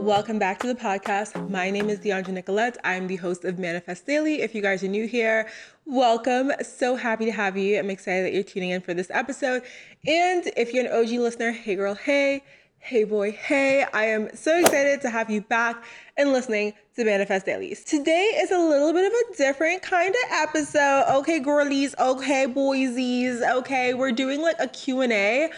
welcome back to the podcast. My name is Dheandra Nicolette. I'm the host of Manifest Daily. If you guys are new here, welcome. So happy to have you. I'm excited that you're tuning in for this episode. And if you're an OG listener, hey girl, hey. Hey boy, hey. I am so excited to have you back and listening to Manifest Dailies. Today is a little bit of a different kind of episode. Okay, girlies, okay, boysies, okay. We're doing like a Q&A.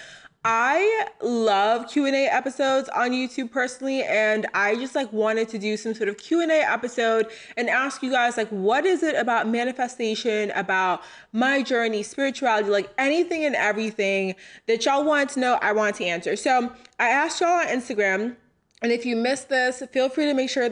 I love Q&A episodes on YouTube personally, and I just like wanted to do some sort of Q&A episode and ask you guys like, what is it about manifestation, about my journey, spirituality, like anything and everything that y'all want to know, I want to answer. So I asked y'all on Instagram, and if you missed this, feel free to make sure,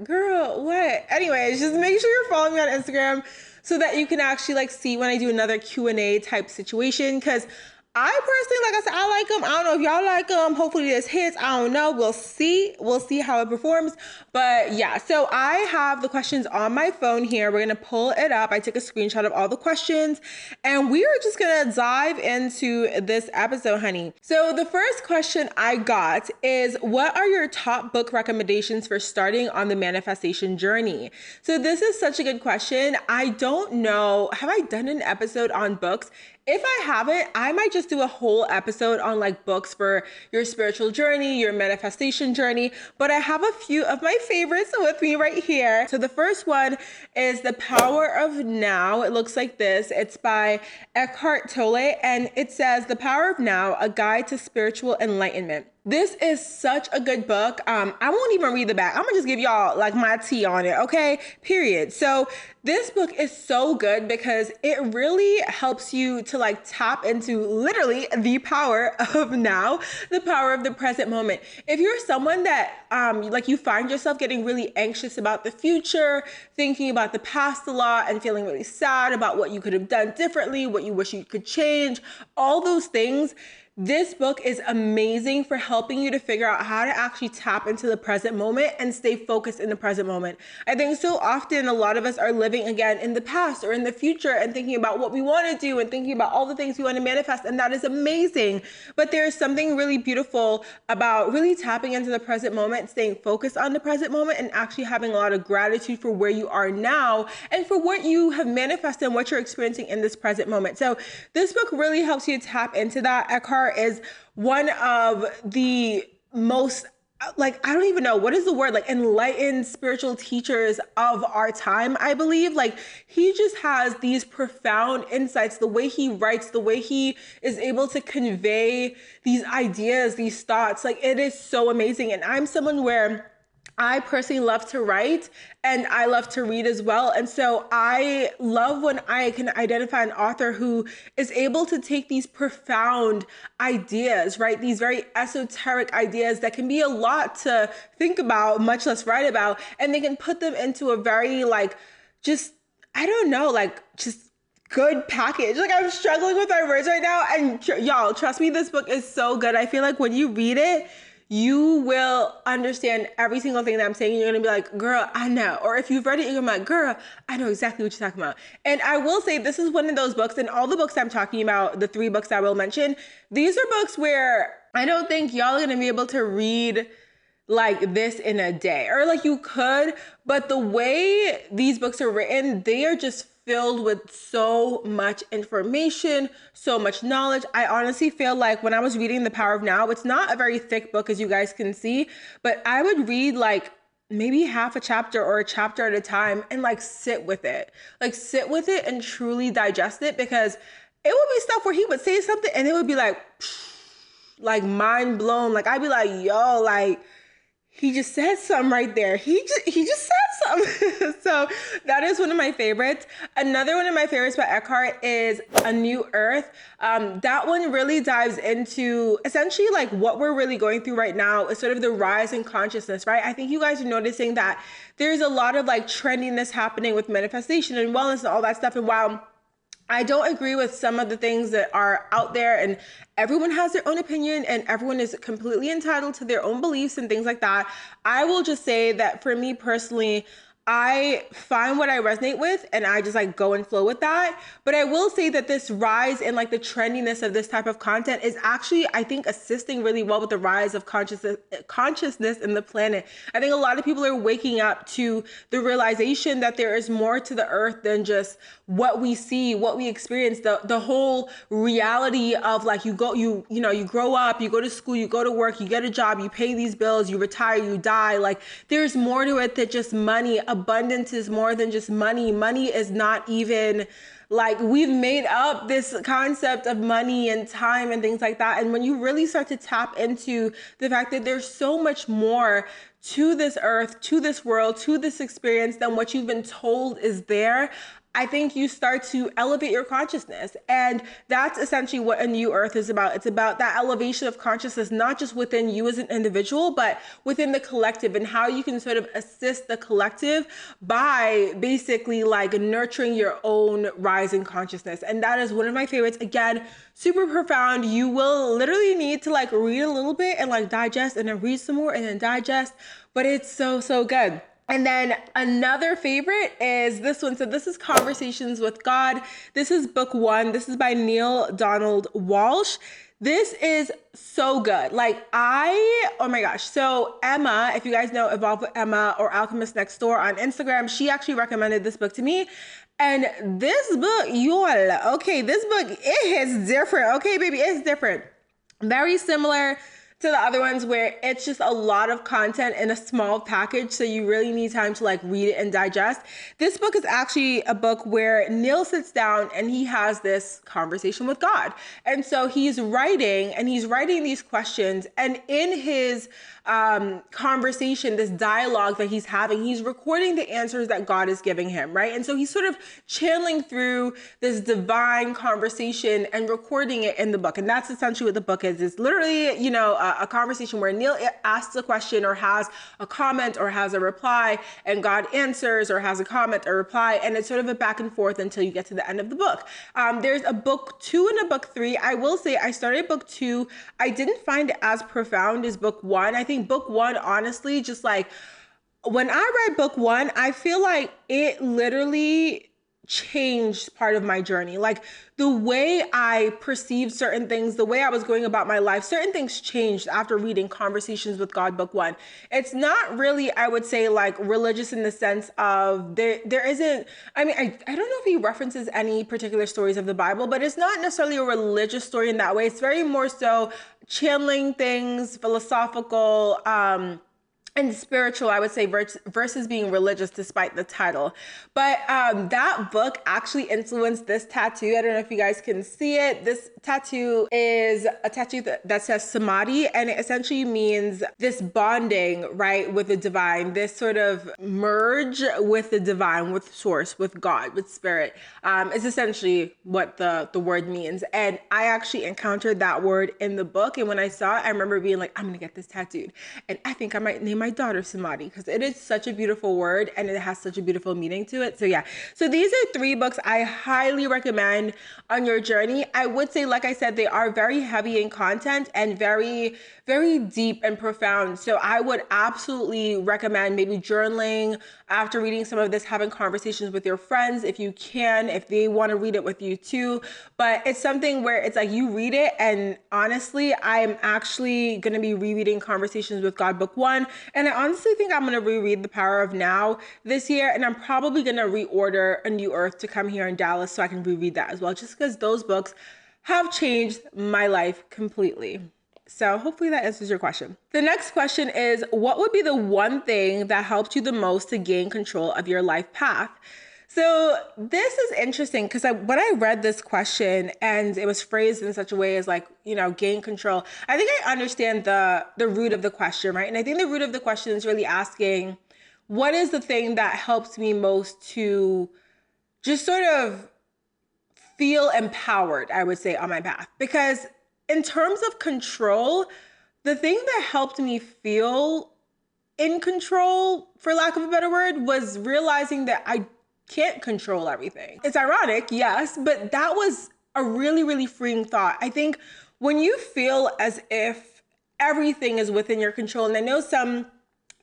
girl, what? Anyways, just make sure you're following me on Instagram so that you can actually like see when I do another Q&A type situation, because I personally, like I said, I like them. I don't know if y'all like them. Hopefully this hits. I don't know. We'll see. We'll see how it performs. But yeah, so I have the questions on my phone here. We're going to pull it up. I took a screenshot of all the questions, and we are just going to dive into this episode, honey. So the first question I got is, what are your top book recommendations for starting on the manifestation journey? So this is such a good question. I don't know. Have I done an episode on books? If I haven't, I might just do a whole episode on like books for your spiritual journey, your manifestation journey, but I have a few of my favorites with me right here. So the first one is The Power of Now. It looks like this. It's by Eckhart Tolle, and it says, The Power of Now, A Guide to Spiritual Enlightenment. This is such a good book. I won't even read the back. I'm gonna just give y'all like my tea on it, okay? Period. So this book is so good because it really helps you to like tap into literally the power of now, the power of the present moment. If you're someone that like you find yourself getting really anxious about the future, thinking about the past a lot and feeling really sad about what you could have done differently, what you wish you could change, all those things, this book is amazing for helping you to figure out how to actually tap into the present moment and stay focused in the present moment. I think so often a lot of us are living again in the past or in the future and thinking about what we want to do and thinking about all the things we want to manifest, and that is amazing. But there's something really beautiful about really tapping into the present moment, staying focused on the present moment, and actually having a lot of gratitude for where you are now and for what you have manifested and what you're experiencing in this present moment. So this book really helps you tap into that. Eckhart is one of the most, like, I don't even know, what is the word, like enlightened spiritual teachers of our time, I believe. Like, he just has these profound insights, the way he writes, the way he is able to convey these ideas, these thoughts, like it is so amazing. And I'm someone where I personally love to write and I love to read as well. And so I love when I can identify an author who is able to take these profound ideas, right? These very esoteric ideas that can be a lot to think about, much less write about, and they can put them into a very like, just, I don't know, like just good package. Like, I'm struggling with my words right now. And y'all, trust me, this book is so good. I feel like when you read it, you will understand every single thing that I'm saying. You're going to be like, girl, I know. Or if you've read it, you're going to be like, girl, I know exactly what you're talking about. And I will say this is one of those books, and all the books I'm talking about, the 3 books I will mention, these are books where I don't think y'all are going to be able to read like this in a day, or like you could, but the way these books are written, they are just filled with so much information, so much knowledge. I honestly feel like when I was reading The Power of Now, it's not a very thick book, as you guys can see, but I would read like maybe half a chapter or a chapter at a time and like sit with it and truly digest it, because it would be stuff where he would say something and it would be like mind blown. Like, I'd be like, yo, like, he just said something right there. He just said something. So that is one of my favorites. Another one of my favorites by Eckhart is A New Earth. That one really dives into essentially like what we're really going through right now is sort of the rise in consciousness, right? I think you guys are noticing that there's a lot of like trendiness happening with manifestation and wellness and all that stuff. And while I don't agree with some of the things that are out there, and everyone has their own opinion and everyone is completely entitled to their own beliefs and things like that, I will just say that for me personally, I find what I resonate with and I just like go and flow with that. But I will say that this rise in like the trendiness of this type of content is actually, I think, assisting really well with the rise of consciousness in the planet. I think a lot of people are waking up to the realization that there is more to the earth than just what we see, what we experience, the whole reality of like you grow up, you go to school, you go to work, you get a job, you pay these bills, you retire, you die. Like there's more to it than just money. Abundance is more than just money. Money is not even like, we've made up this concept of money and time and things like that. And when you really start to tap into the fact that there's so much more to this earth, to this world, to this experience than what you've been told is there, I think you start to elevate your consciousness. And that's essentially what a new earth is about. It's about that elevation of consciousness, not just within you as an individual, but within the collective, and how you can sort of assist the collective by basically like nurturing your own rise in consciousness. And that is one of my favorites. Again, super profound. You will literally need to like read a little bit and like digest, and then read some more and then digest, but it's so, so good. And then another favorite is this one. So this is Conversations with God. This is book 1. This is by Neil Donald Walsh. This is so good. Like oh my gosh. So Emma, if you guys know Evolve with Emma or Alchemist Next Door on Instagram, she actually recommended this book to me. And this book, y'all, okay, this book, it is different. Okay, baby, it's different. Very similar to the other ones where it's just a lot of content in a small package, so you really need time to like read it and digest. This book is actually a book where Neil sits down and he has this conversation with God. And so he's writing these questions, and in his conversation, this dialogue that he's having, he's recording the answers that God is giving him, right? And so he's sort of channeling through this divine conversation and recording it in the book. And that's essentially what the book is. It's literally, a conversation where Neil asks a question or has a comment or has a reply, and God answers or has a comment or reply. And it's sort of a back and forth until you get to the end of the book. There's a book 2 and a book 3. I will say I started book 2. I didn't find it as profound as book 1. I think book 1, honestly, just like when I read book 1, I feel like it literally changed part of my journey. Like the way I perceived certain things, the way I was going about my life, certain things changed after reading Conversations with God, book 1. It's not really, I would say, like religious in the sense of there isn't, I mean, I don't know if he references any particular stories of the Bible, but it's not necessarily a religious story in that way. It's very more so channeling things, philosophical, and spiritual, I would say, versus being religious, despite the title. But that book actually influenced this tattoo. I don't know if you guys can see it. This tattoo is a tattoo that says samadhi, and it essentially means this bonding, right, with the divine, this sort of merge with the divine, with source, with God, with spirit, is essentially what the word means. And I actually encountered that word in the book. And when I saw it, I remember being like, I'm gonna get this tattooed. And I think I might name my daughter Samadhi, because it is such a beautiful word and it has such a beautiful meaning to it. So yeah, so these are 3 books I highly recommend on your journey. I would say, like I said, they are very heavy in content and very, very deep and profound. So I would absolutely recommend maybe journaling after reading some of this, having conversations with your friends if you can, if they want to read it with you too. But it's something where it's like you read it, and honestly, I'm actually going to be rereading Conversations with God, book 1. And I honestly think I'm going to reread The Power of Now this year. And I'm probably going to reorder A New Earth to come here in Dallas so I can reread that as well, just because those books have changed my life completely. So hopefully that answers your question. The next question is, what would be the one thing that helped you the most to gain control of your life path? So this is interesting because when I read this question and it was phrased in such a way as like, gain control, I think I understand the root of the question, right? And I think the root of the question is really asking, what is the thing that helps me most to just sort of feel empowered, I would say, on my path? Because in terms of control, the thing that helped me feel in control, for lack of a better word, was realizing that I can't control everything. It's ironic, yes, but that was a really, really freeing thought. I think when you feel as if everything is within your control, and I know some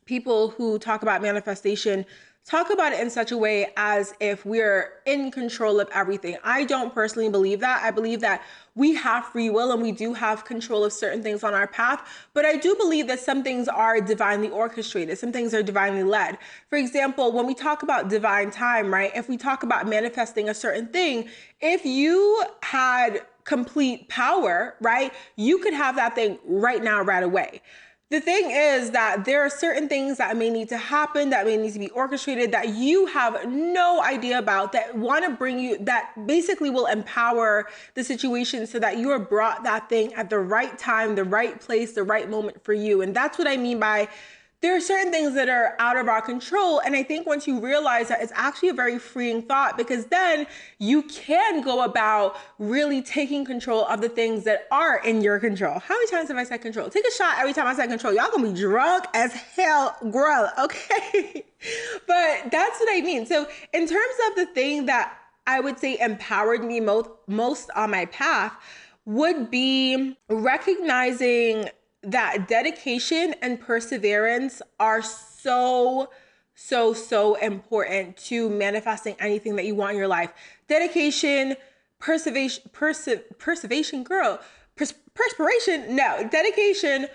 people who talk about manifestation talk about it in such a way as if we're in control of everything. I don't personally believe that. I believe that we have free will and we do have control of certain things on our path, but I do believe that some things are divinely orchestrated, some things are divinely led. For example, when we talk about divine time, right? If we talk about manifesting a certain thing, if you had complete power, right? You could have that thing right now, right away. The thing is that there are certain things that may need to happen, that may need to be orchestrated, that you have no idea about, that want to bring you, that basically will empower the situation so that you are brought that thing at the right time, the right place, the right moment for you. And that's what I mean by there are certain things that are out of our control. And I think once you realize that, it's actually a very freeing thought, because then you can go about really taking control of the things that are in your control. How many times have I said control? Take a shot every time I said control. Y'all gonna be drunk as hell, girl, okay? But that's what I mean. So in terms of the thing that I would say empowered me most on my path would be recognizing that dedication and perseverance are so important to manifesting anything that you want in your life. Dedication, perseveration, girl, perspiration, no, dedication,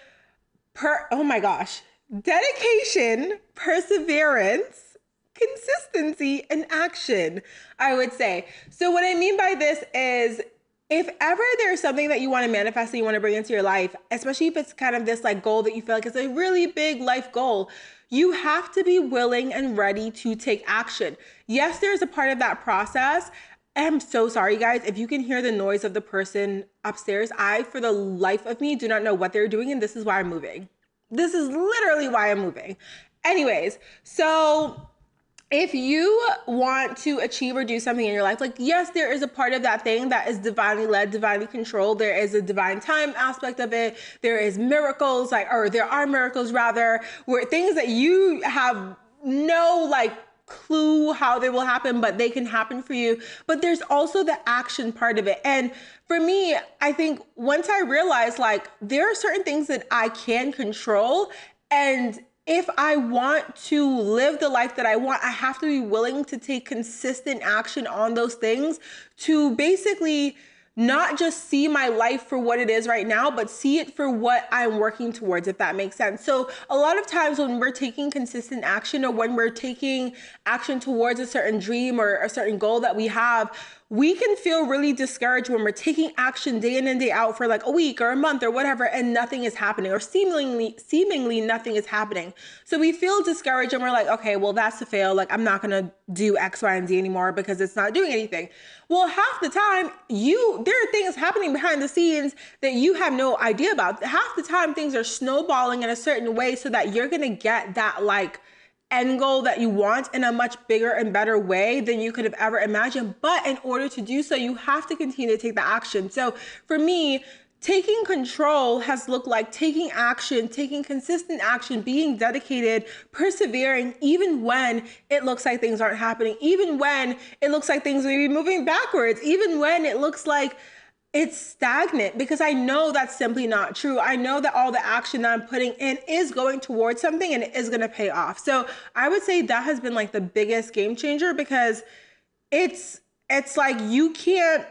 oh my gosh, dedication, perseverance, consistency, and action, I would say. So what I mean by this is, if ever there's something that you want to manifest and you want to bring into your life, especially if it's kind of this like goal that you feel like is a really big life goal, you have to be willing and ready to take action. Yes, there's a part of that process. I'm so sorry, guys, if you can hear the noise of the person upstairs. I, for the life of me, do not know what they're doing, and this is why I'm moving. This is literally why I'm moving. Anyways, so if you want to achieve or do something in your life, like, yes, there is a part of that thing that is divinely led, divinely controlled. There is a divine time aspect of it. There is miracles, or there are miracles rather, where things that you have no clue how they will happen, but they can happen for you. But there's also the action part of it. And for me, I think once I realized there are certain things that I can control, and if I want to live the life that I want, I have to be willing to take consistent action on those things to basically not just see my life for what it is right now, but see it for what I'm working towards, if that makes sense. So a lot of times when we're taking consistent action, or when we're taking action towards a certain dream or a certain goal that we have, we can feel really discouraged when we're taking action day in and day out for a week or a month or whatever, and nothing is happening, or seemingly nothing is happening. So we feel discouraged and we're like, okay, well, that's a fail. I'm not gonna do X, Y, and Z anymore because it's not doing anything. Well, half the time there are things happening behind the scenes that you have no idea about. Half the time things are snowballing in a certain way so that you're gonna get that end goal that you want in a much bigger and better way than you could have ever imagined. But in order to do so, you have to continue to take the action. So for me, taking control has looked like taking action, taking consistent action, being dedicated, persevering, even when it looks like things aren't happening, even when it looks like things may be moving backwards, even when it looks like it's stagnant, because I know that's simply not true. I know that all the action that I'm putting in is going towards something and it is going to pay off. So I would say that has been the biggest game changer, because it's like you can't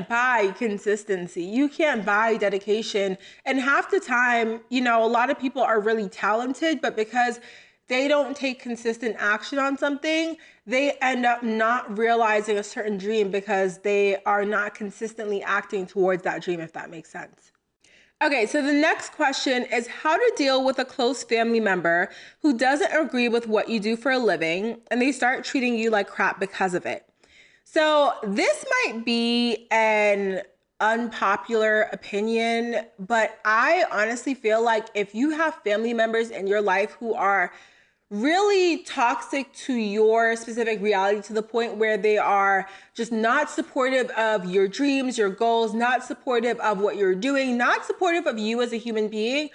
buy consistency. You can't buy dedication. And half the time, a lot of people are really talented, but because they don't take consistent action on something, they end up not realizing a certain dream because they are not consistently acting towards that dream, if that makes sense. Okay, so the next question is how to deal with a close family member who doesn't agree with what you do for a living and they start treating you like crap because of it. So this might be an unpopular opinion, but I honestly feel like if you have family members in your life who are really toxic to your specific reality, to the point where they are just not supportive of your dreams, your goals, not supportive of what you're doing, not supportive of you as a human being,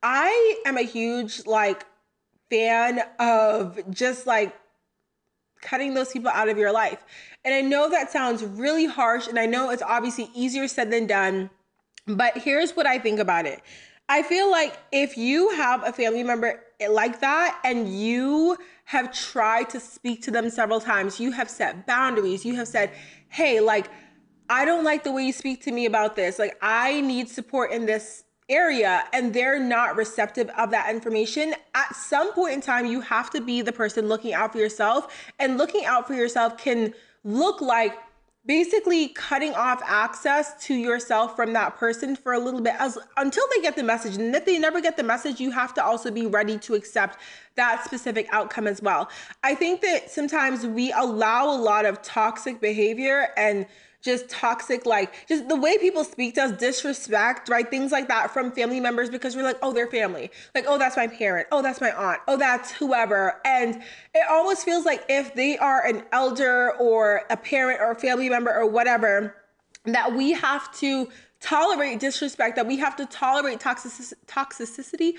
I am a huge fan of just cutting those people out of your life. And I know that sounds really harsh, and I know it's obviously easier said than done, but here's what I think about it. I feel like if you have a family member like that and you have tried to speak to them several times, you have set boundaries, you have said, hey, like, I don't like the way you speak to me about this. Like, I need support in this area, and they're not receptive of that information. At some point in time, you have to be the person looking out for yourself. And looking out for yourself can look like basically cutting off access to yourself from that person for a little bit until they get the message. And if they never get the message, you have to also be ready to accept that specific outcome as well. I think that sometimes we allow a lot of toxic behavior and just toxic, like just the way people speak to us, disrespect, right? Things like that from family members, because we're like, oh, they're family. Like, oh, that's my parent. Oh, that's my aunt. Oh, that's whoever. And it almost feels like if they are an elder or a parent or a family member or whatever, that we have to tolerate disrespect, that we have to tolerate toxicity.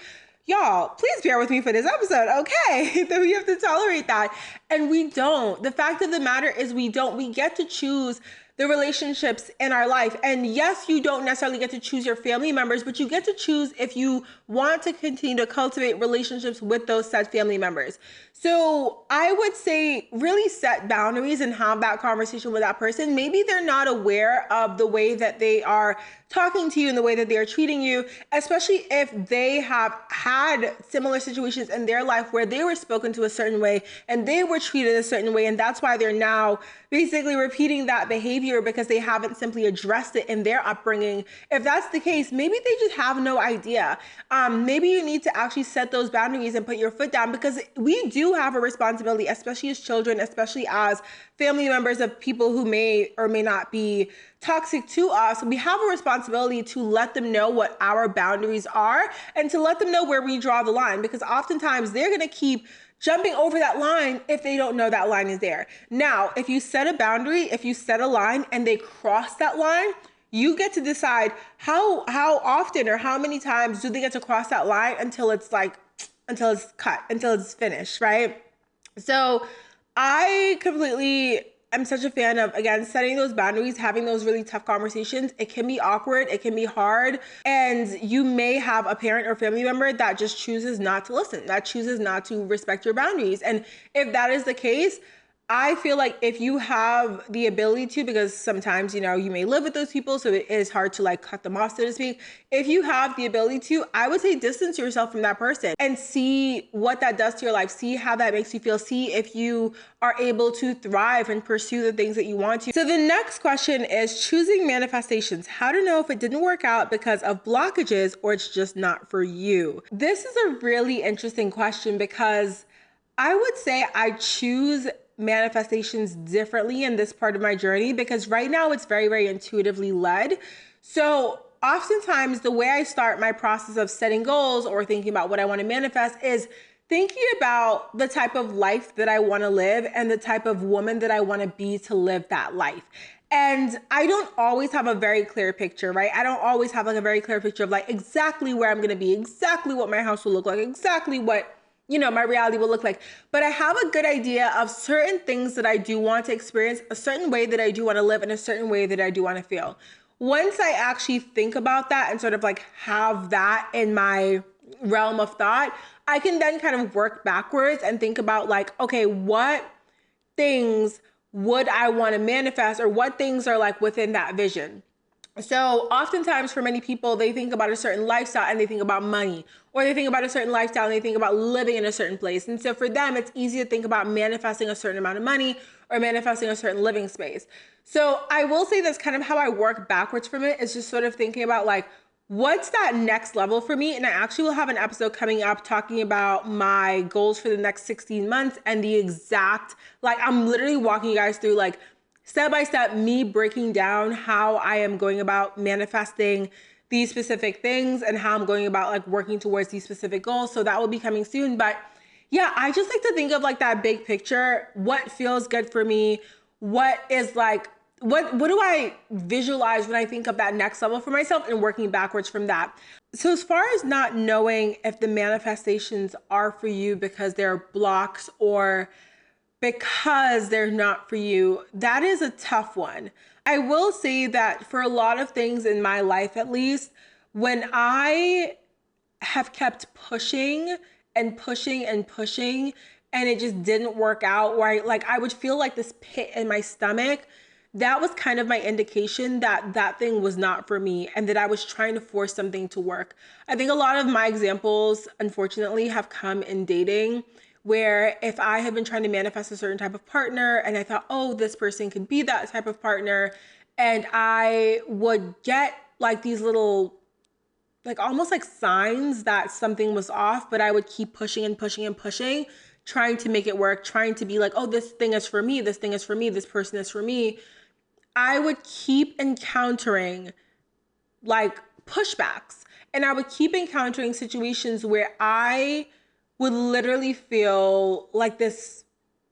Y'all, please bear with me for this episode, okay? That we have to tolerate that. And we don't. The fact of the matter is we don't. We get to choose the relationships in our life. And yes, you don't necessarily get to choose your family members, but you get to choose if you want to continue to cultivate relationships with those said family members. So I would say really set boundaries and have that conversation with that person. Maybe they're not aware of the way that they are talking to you and the way that they are treating you, especially if they have had similar situations in their life where they were spoken to a certain way and they were treated a certain way. And that's why they're now basically repeating that behavior because they haven't simply addressed it in their upbringing. If that's the case, maybe they just have no idea. Maybe you need to actually set those boundaries and put your foot down, because we do have a responsibility, especially as children, especially as family members of people who may or may not be toxic to us. We have a responsibility to let them know what our boundaries are and to let them know where we draw the line, because oftentimes they're going to keep jumping over that line if they don't know that line is there. Now, if you set a boundary, if you set a line and they cross that line, you get to decide how often or how many times do they get to cross that line until it's cut, until it's finished, right? So I completely am such a fan of, again, setting those boundaries, having those really tough conversations. It can be awkward, it can be hard, and you may have a parent or family member that just chooses not to listen, that chooses not to respect your boundaries. And if that is the case, I feel like if you have the ability to, because sometimes, you may live with those people, so it is hard to like cut them off, so to speak. If you have the ability to, I would say distance yourself from that person and see what that does to your life. See how that makes you feel. See if you are able to thrive and pursue the things that you want to. So the next question is choosing manifestations. How to know if it didn't work out because of blockages or it's just not for you. This is a really interesting question because I would say I choose manifestations differently in this part of my journey, because right now it's very, very intuitively led. So oftentimes the way I start my process of setting goals or thinking about what I want to manifest is thinking about the type of life that I want to live and the type of woman that I want to be to live that life. And I don't always have a very clear picture, right? I don't always have like a very clear picture of like exactly where I'm going to be, exactly what my house will look like, exactly what my reality will look like. But I have a good idea of certain things that I do want to experience, a certain way that I do want to live, and a certain way that I do want to feel. Once I actually think about that and sort of like have that in my realm of thought, I can then kind of work backwards and think about like, okay, what things would I want to manifest, or what things are like within that vision? So oftentimes for many people, they think about a certain lifestyle and they think about money, or they think about a certain lifestyle and they think about living in a certain place. And so for them, it's easy to think about manifesting a certain amount of money or manifesting a certain living space. So I will say that's kind of how I work backwards from it, is just sort of thinking about like, what's that next level for me? And I actually will have an episode coming up talking about my goals for the next 16 months and the exact, like I'm literally walking you guys through like step by step, me breaking down how I am going about manifesting these specific things and how I'm going about like working towards these specific goals. So that will be coming soon. But yeah, I just like to think of like that big picture, what feels good for me, what is like, what do I visualize when I think of that next level for myself, and working backwards from that. So as far as not knowing if the manifestations are for you because they're blocks or because they're not for you, that is a tough one. I will say that for a lot of things in my life, at least, when I have kept pushing and pushing and pushing, and it just didn't work out, where I would feel like this pit in my stomach. That was kind of my indication that that thing was not for me and that I was trying to force something to work. I think a lot of my examples, unfortunately, have come in dating, where if I have been trying to manifest a certain type of partner and I thought, oh, this person could be that type of partner, and I would get like these little, like almost like signs that something was off, but I would keep pushing and pushing and pushing, trying to make it work, trying to be like, oh, this thing is for me, this thing is for me, this person is for me. I would keep encountering like pushbacks, and I would keep encountering situations where I would literally feel like this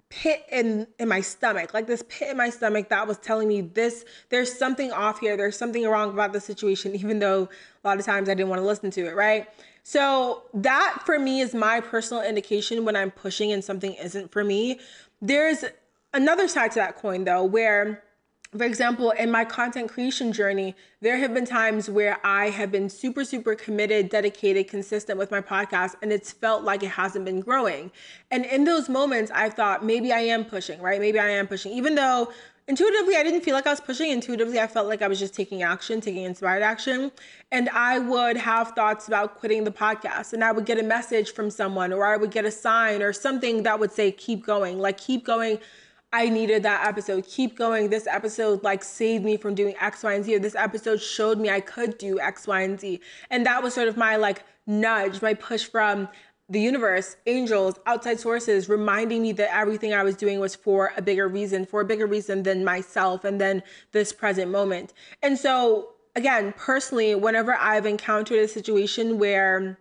pit in my stomach, like this pit in my stomach that was telling me this, there's something off here, there's something wrong about the situation, even though a lot of times I didn't want to listen to it, right? So that for me is my personal indication when I'm pushing and something isn't for me. There's another side to that coin though, where, for example, in my content creation journey, there have been times where I have been super, super committed, dedicated, consistent with my podcast, and it's felt like it hasn't been growing. And in those moments, I thought maybe I am pushing, right? Maybe I am pushing, even though intuitively I didn't feel like I was pushing. Intuitively, I felt like I was just taking action, taking inspired action. And I would have thoughts about quitting the podcast, and I would get a message from someone, or I would get a sign or something that would say, keep going, like keep going. I needed that episode. Keep going. This episode like saved me from doing X, Y, and Z. Or this episode showed me I could do X, Y, and Z. And that was sort of my like nudge, my push from the universe, angels, outside sources, reminding me that everything I was doing was for a bigger reason than myself and then this present moment. And so again, personally, whenever I've encountered a situation where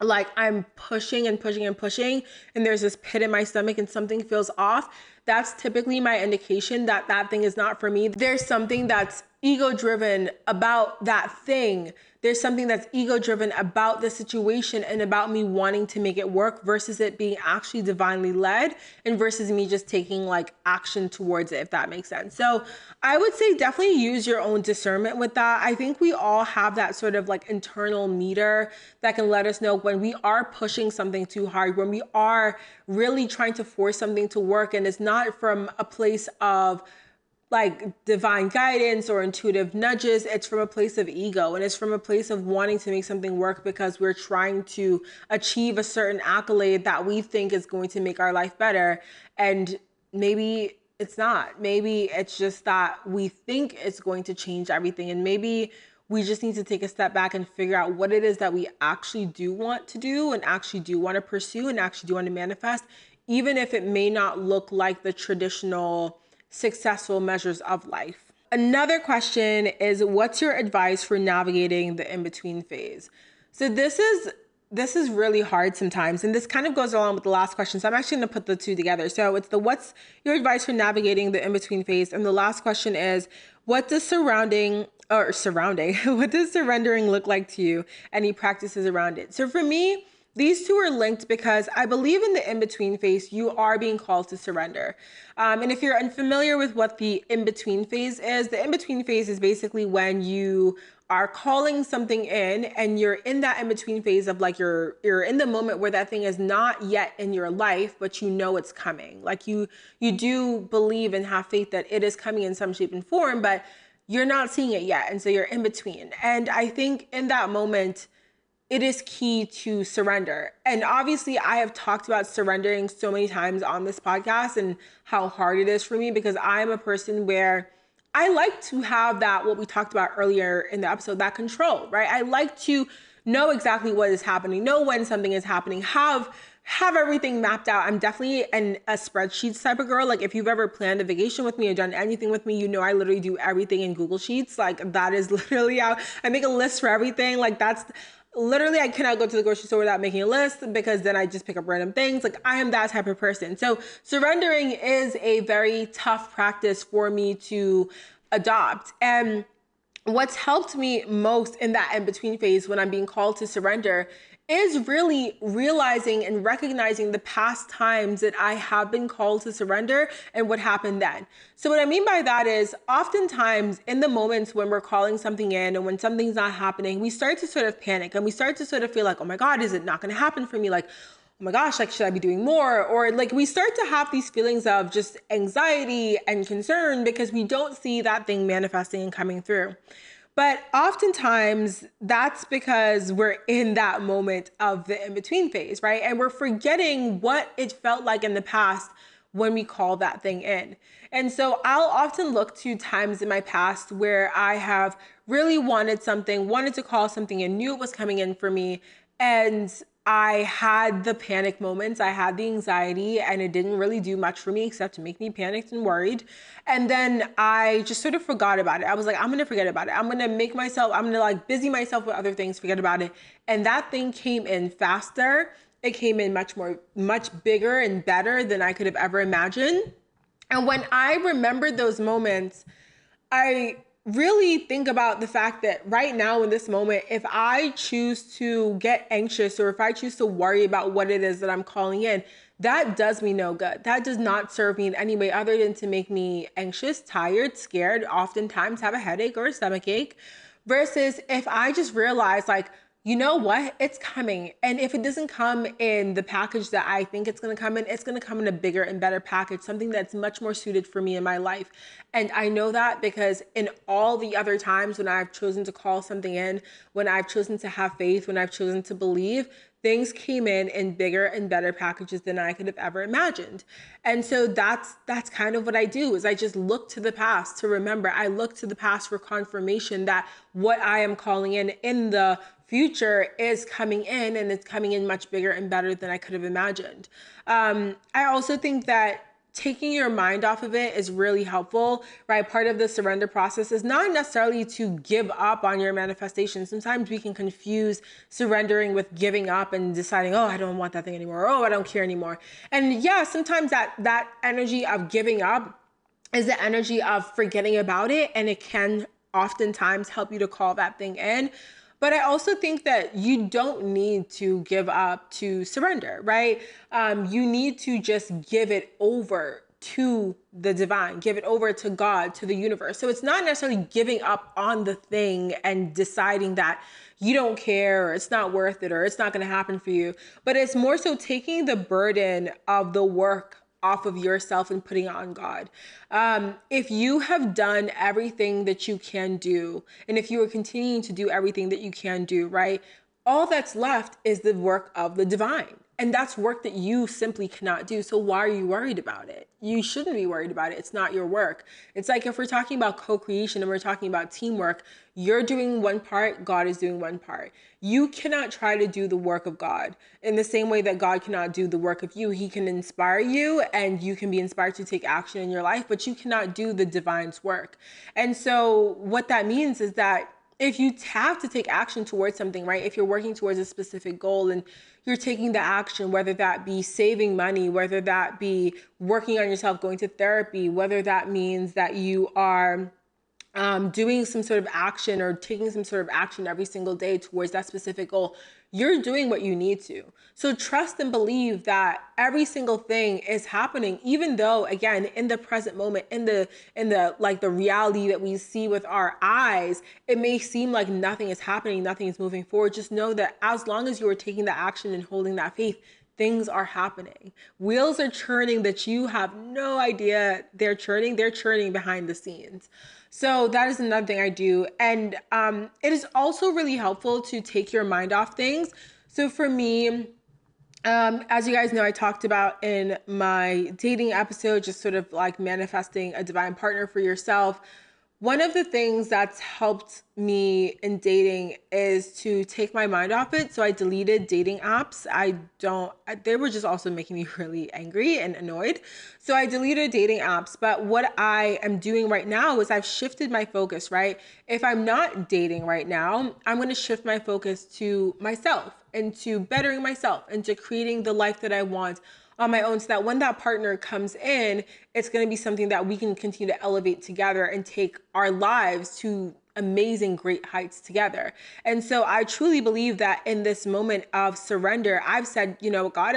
like I'm pushing and pushing and pushing, and there's this pit in my stomach and something feels off, that's typically my indication that that thing is not for me. There's something that's ego driven about that thing. There's something that's ego driven about the situation and about me wanting to make it work versus it being actually divinely led, and versus me just taking like action towards it, if that makes sense. So I would say definitely use your own discernment with that. I think we all have that sort of like internal meter that can let us know when we are pushing something too hard, when we are really trying to force something to work and it's not from a place of like divine guidance or intuitive nudges. It's from a place of ego, and it's from a place of wanting to make something work because we're trying to achieve a certain accolade that we think is going to make our life better. And maybe it's not. Maybe it's just that we think it's going to change everything, and maybe we just need to take a step back and figure out what it is that we actually do want to do and actually do want to pursue and actually do want to manifest, even if it may not look like the traditional successful measures of life. Another question is, what's your advice for navigating the in-between phase? So this is really hard sometimes, and this kind of goes along with the last question. So I'm actually going to put the two together. So it's the what's your advice for navigating the in-between phase, and the last question is, what does surrendering look like to you? Any practices around it? So for me, these two are linked because I believe in the in-between phase, you are being called to surrender. And if you're unfamiliar with what the in-between phase is, the in-between phase is basically when you are calling something in and you're in that in-between phase of like you're in the moment where that thing is not yet in your life, but you know it's coming. Like you do believe and have faith that it is coming in some shape and form, but you're not seeing it yet. And so you're in between. And I think in that moment, it is key to surrender. And obviously I have talked about surrendering so many times on this podcast and how hard it is for me, because I'm a person where I like to have that, what we talked about earlier in the episode, that control, right? I like to know exactly what is happening, know when something is happening, have everything mapped out. I'm definitely a spreadsheets type of girl. Like if you've ever planned a vacation with me or done anything with me, you know I literally do everything in Google Sheets. Like that is literally how I make a list for everything. Like that's literally, I cannot go to the grocery store without making a list, because then I just pick up random things. Like I am that type of person. So surrendering is a very tough practice for me to adopt. And what's helped me most in that in-between phase when I'm being called to surrender is really realizing and recognizing the past times that I have been called to surrender and what happened then. So what I mean by that is oftentimes in the moments when we're calling something in and when something's not happening, we start to sort of panic and we start to sort of feel like, oh my God, is it not going to happen for me? Like, oh my gosh, like, should I be doing more? Or like we start to have these feelings of just anxiety and concern because we don't see that thing manifesting and coming through. But oftentimes that's because we're in that moment of the in-between phase, right? And we're forgetting what it felt like in the past when we call that thing in. And so I'll often look to times in my past where I have really wanted something, wanted to call something in, knew it was coming in for me, and I had the panic moments, I had the anxiety, and it didn't really do much for me except to make me panicked and worried. And then I just sort of forgot about it. I was like, I'm gonna forget about it. I'm gonna like busy myself with other things, forget about it. And that thing came in faster. It came in much bigger and better than I could have ever imagined. And when I remembered those moments, I really think about the fact that right now in this moment, if I choose to get anxious or if I choose to worry about what it is that I'm calling in, that does me no good. That does not serve me in any way other than to make me anxious, tired, scared, oftentimes have a headache or a stomach ache. Versus if I just realize, like, you know what? It's coming. And if it doesn't come in the package that I think it's going to come in, it's going to come in a bigger and better package, something that's much more suited for me in my life. And I know that because in all the other times when I've chosen to call something in, when I've chosen to have faith, when I've chosen to believe, things came in bigger and better packages than I could have ever imagined. And so that's kind of what I do is I just look to the past to remember. I look to the past for confirmation that what I am calling in the future is coming in and it's coming in much bigger and better than I could have imagined. I also think that taking your mind off of it is really helpful, right? Part of the surrender process is not necessarily to give up on your manifestation. Sometimes we can confuse surrendering with giving up and deciding, oh, I don't want that thing anymore. Oh, I don't care anymore. And yeah, sometimes that energy of giving up is the energy of forgetting about it. And it can oftentimes help you to call that thing in. But I also think that you don't need to give up to surrender, right? You need to just give it over to the divine, give it over to God, to the universe. So it's not necessarily giving up on the thing and deciding that you don't care or it's not worth it or it's not going to happen for you, but it's more so taking the burden of the work off of yourself and putting it on God. If you have done everything that you can do, and if you are continuing to do everything that you can do, right, all that's left is the work of the divine. And that's work that you simply cannot do. So why are you worried about it? You shouldn't be worried about it. It's not your work. It's like if we're talking about co-creation and we're talking about teamwork, you're doing one part, God is doing one part. You cannot try to do the work of God in the same way that God cannot do the work of you. He can inspire you and you can be inspired to take action in your life, but you cannot do the divine's work. And so what that means is that if you have to take action towards something, right? If you're working towards a specific goal and you're taking the action, whether that be saving money, whether that be working on yourself, going to therapy, whether that means that you are doing some sort of action or taking some sort of action every single day towards that specific goal, you're doing what you need to. So trust and believe that every single thing is happening, even though, again, in the present moment, in the like the reality that we see with our eyes, it may seem like nothing is happening, nothing is moving forward. Just know that as long as you are taking the action and holding that faith, things are happening. Wheels are churning that you have no idea they're churning. They're churning behind the scenes. So that is another thing I do. And it is also really helpful to take your mind off things. So for me, as you guys know, I talked about in my dating episode, just sort of like manifesting a divine partner for yourself. One of the things that's helped me in dating is to take my mind off it. So I deleted dating apps. They were just also making me really angry and annoyed. So I deleted dating apps. But what I am doing right now is I've shifted my focus, right? If I'm not dating right now, I'm going to shift my focus to myself and to bettering myself and to creating the life that I want on my own, so that when that partner comes in, it's going to be something that we can continue to elevate together and take our lives to amazing, great heights together. And so I truly believe that in this moment of surrender, I've said, you know, God,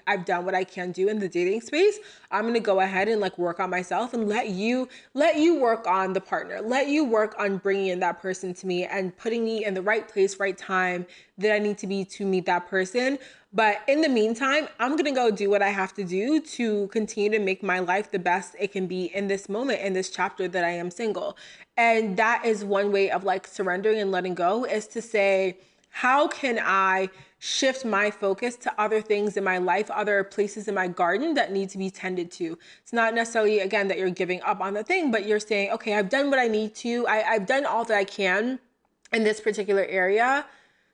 I've done what I can do in the dating space. I'm going to go ahead and like work on myself and let you work on the partner. Let you work on bringing in that person to me and putting me in the right place, right time that I need to be to meet that person. But in the meantime, I'm going to go do what I have to do to continue to make my life the best it can be in this moment, in this chapter that I am single. And that is one way of like surrendering and letting go, is to say, how can I shift my focus to other things in my life, other places in my garden that need to be tended to? It's not necessarily, again, that you're giving up on the thing, but you're saying, okay, I've done what I need to. I've done all that I can in this particular area.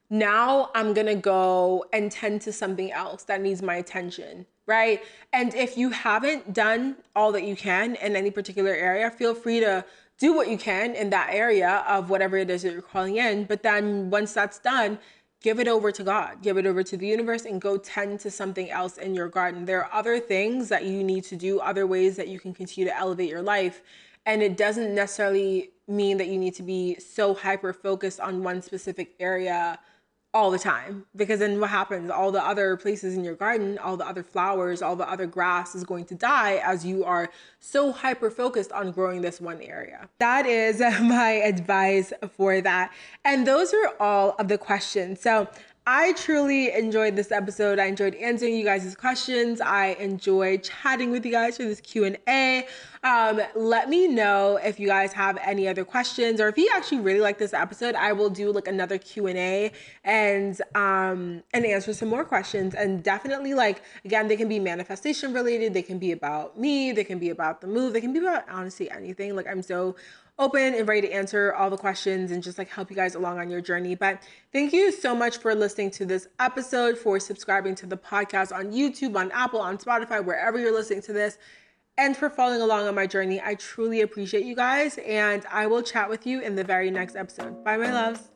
Now I'm going to go and tend to something else that needs my attention, right? And if you haven't done all that you can in any particular area, feel free to do what you can in that area of whatever it is that you're calling in. But then once that's done, give it over to God, give it over to the universe, and go tend to something else in your garden. There are other things that you need to do, other ways that you can continue to elevate your life. And it doesn't necessarily mean that you need to be so hyper focused on one specific area all the time, because then what happens? All the other places in your garden, all the other flowers, all the other grass is going to die as you are so hyper focused on growing this one area. That is my advice for that. And those are all of the questions. So I truly enjoyed this episode. I enjoyed answering you guys' questions. I enjoyed chatting with you guys for this Q&A. Let me know if you guys have any other questions, or if you actually really like this episode, I will do like another Q&A and answer some more questions. And definitely, like, again, they can be manifestation related. They can be about me. They can be about the move. They can be about honestly anything. Like, I'm so open and ready to answer all the questions and just like help you guys along on your journey. But thank you so much for listening to this episode, for subscribing to the podcast on YouTube, on Apple, on Spotify, wherever you're listening to this, and for following along on my journey. I truly appreciate you guys, and I will chat with you in the very next episode. Bye, my loves.